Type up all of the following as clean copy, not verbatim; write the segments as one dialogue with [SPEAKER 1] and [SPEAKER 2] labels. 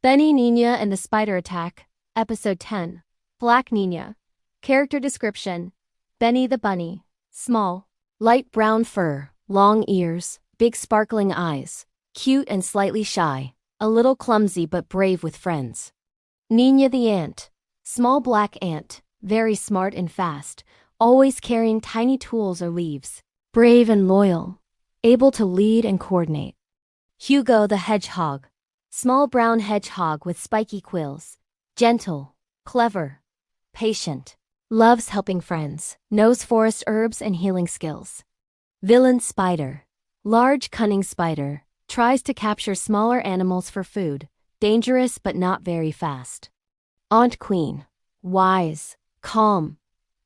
[SPEAKER 1] Benny, Nina, and the Spider Attack, Episode 10. Black Nina. Character description: Benny the bunny. Small, light brown fur, long ears, big sparkling eyes, cute and slightly shy, a little clumsy but brave with friends. Nina the ant. Small black ant, very smart and fast, always carrying tiny tools or leaves, brave and loyal, able to lead and coordinate. Hugo the hedgehog. Small brown hedgehog with spiky quills, gentle, clever, patient, loves helping friends, knows forest herbs and healing skills. Villain spider. Large cunning spider, tries to capture smaller animals for food, dangerous but not very fast. Ant queen. Wise, calm,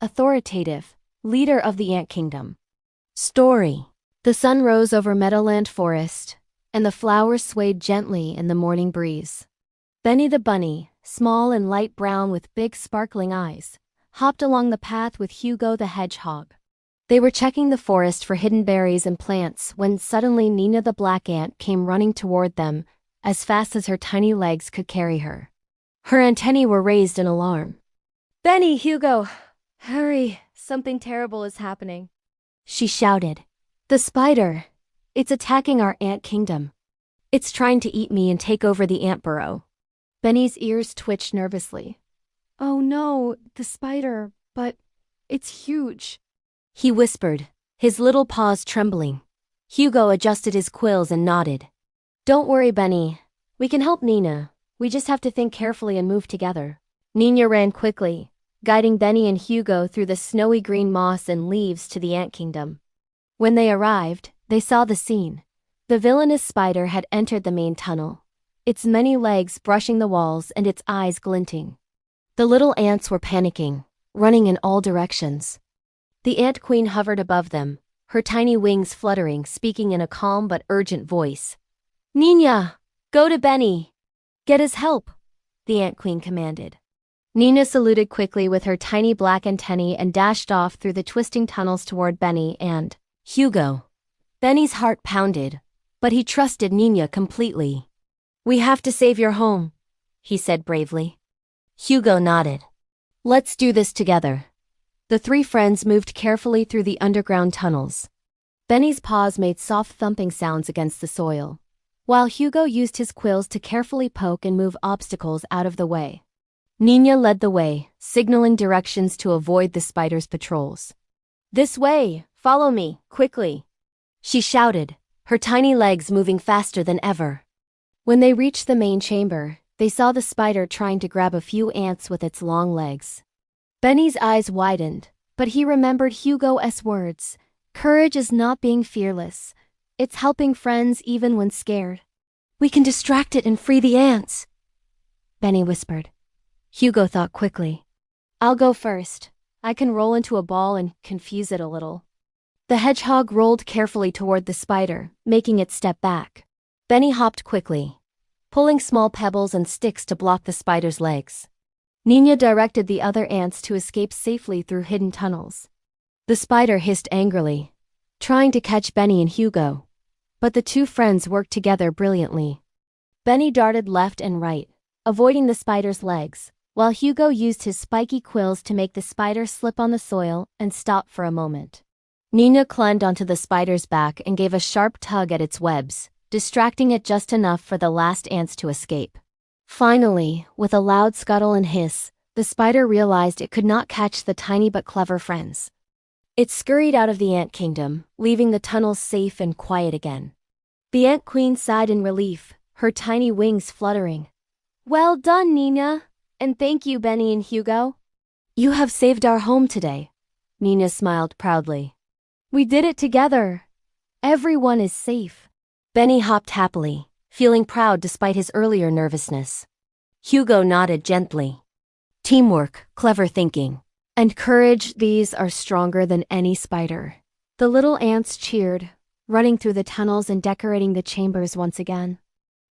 [SPEAKER 1] authoritative, leader of the ant kingdom. Story. The sun rose over Meadowland Forest, and the flowers swayed gently in the morning breeze. Benny the bunny, small and light brown with big sparkling eyes, hopped along the path with Hugo the hedgehog. They were checking the forest for hidden berries and plants when suddenly Nina the black ant came running toward them as fast as her tiny legs could carry her. Her antennae were raised in alarm. "Benny, Hugo, hurry, something terrible is happening," she shouted. "The spider. It's attacking our ant kingdom. It's trying to eat me and take over the ant burrow." Benny's ears twitched nervously. "Oh no, the spider, but it's huge," he whispered, his little paws trembling. Hugo adjusted his quills and nodded. "Don't worry, Benny. We can help Nina. We just have to think carefully and move together." Nina ran quickly, guiding Benny and Hugo through the snowy green moss and leaves to the ant kingdom. When they arrived, they saw the scene. The villainous spider had entered the main tunnel, its many legs brushing the walls and its eyes glinting. The little ants were panicking, running in all directions. The ant queen hovered above them, her tiny wings fluttering, speaking in a calm but urgent voice. "Nina, go to Benny. Get his help," the ant queen commanded. Nina saluted quickly with her tiny black antennae and dashed off through the twisting tunnels toward Benny and Hugo. Benny's heart pounded, but he trusted Nina completely. "We have to save your home," he said bravely. Hugo nodded. "Let's do this together." The three friends moved carefully through the underground tunnels. Benny's paws made soft thumping sounds against the soil, while Hugo used his quills to carefully poke and move obstacles out of the way. Nina led the way, signaling directions to avoid the spider's patrols. "This way, follow me, quickly," she shouted, her tiny legs moving faster than ever. When they reached the main chamber, they saw the spider trying to grab a few ants with its long legs. Benny's eyes widened, but he remembered Hugo's words. "Courage is not being fearless. It's helping friends even when scared." "We can distract it and free the ants," Benny whispered. Hugo thought quickly. "I'll go first. I can roll into a ball and confuse it a little." The hedgehog rolled carefully toward the spider, making it step back. Benny hopped quickly, pulling small pebbles and sticks to block the spider's legs. Nina directed the other ants to escape safely through hidden tunnels. The spider hissed angrily, trying to catch Benny and Hugo, but the two friends worked together brilliantly. Benny darted left and right, avoiding the spider's legs, while Hugo used his spiky quills to make the spider slip on the soil and stop for a moment. Nina climbed onto the spider's back and gave a sharp tug at its webs, distracting it just enough for the last ants to escape. Finally, with a loud scuttle and hiss, the spider realized it could not catch the tiny but clever friends. It scurried out of the ant kingdom, leaving the tunnels safe and quiet again. The ant queen sighed in relief, her tiny wings fluttering. "Well done, Nina, and thank you, Benny and Hugo. You have saved our home today," Nina smiled proudly. "We did it together. Everyone is safe." Benny hopped happily, feeling proud despite his earlier nervousness. Hugo nodded gently. "Teamwork, clever thinking, and courage, these are stronger than any spider." The little ants cheered, running through the tunnels and decorating the chambers once again.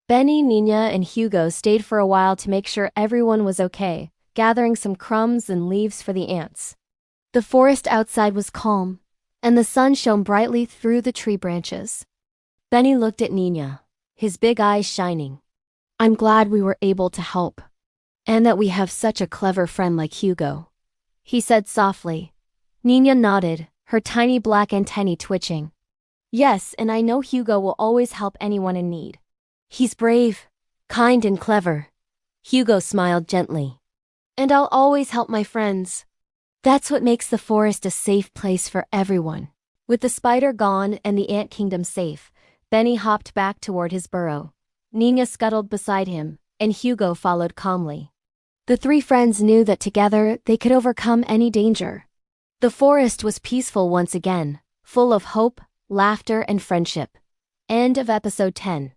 [SPEAKER 1] Benny, Nina, and Hugo stayed for a while to make sure everyone was okay, gathering some crumbs and leaves for the ants. The forest outside was calm, and the sun shone brightly through the tree branches. Benny looked at Nina, his big eyes shining. I'm glad we were able to help. And that we have such a clever friend like Hugo," he said softly. Nina nodded, her tiny black antennae twitching. "Yes, and I know Hugo will always help anyone in need. He's brave, kind and clever." Hugo smiled gently. "And I'll always help my friends. That's what makes the forest a safe place for everyone." With the spider gone and the ant kingdom safe, Benny hopped back toward his burrow. Nina scuttled beside him, and Hugo followed calmly. The three friends knew that together they could overcome any danger. The forest was peaceful once again, full of hope, laughter, and friendship. End of episode 10.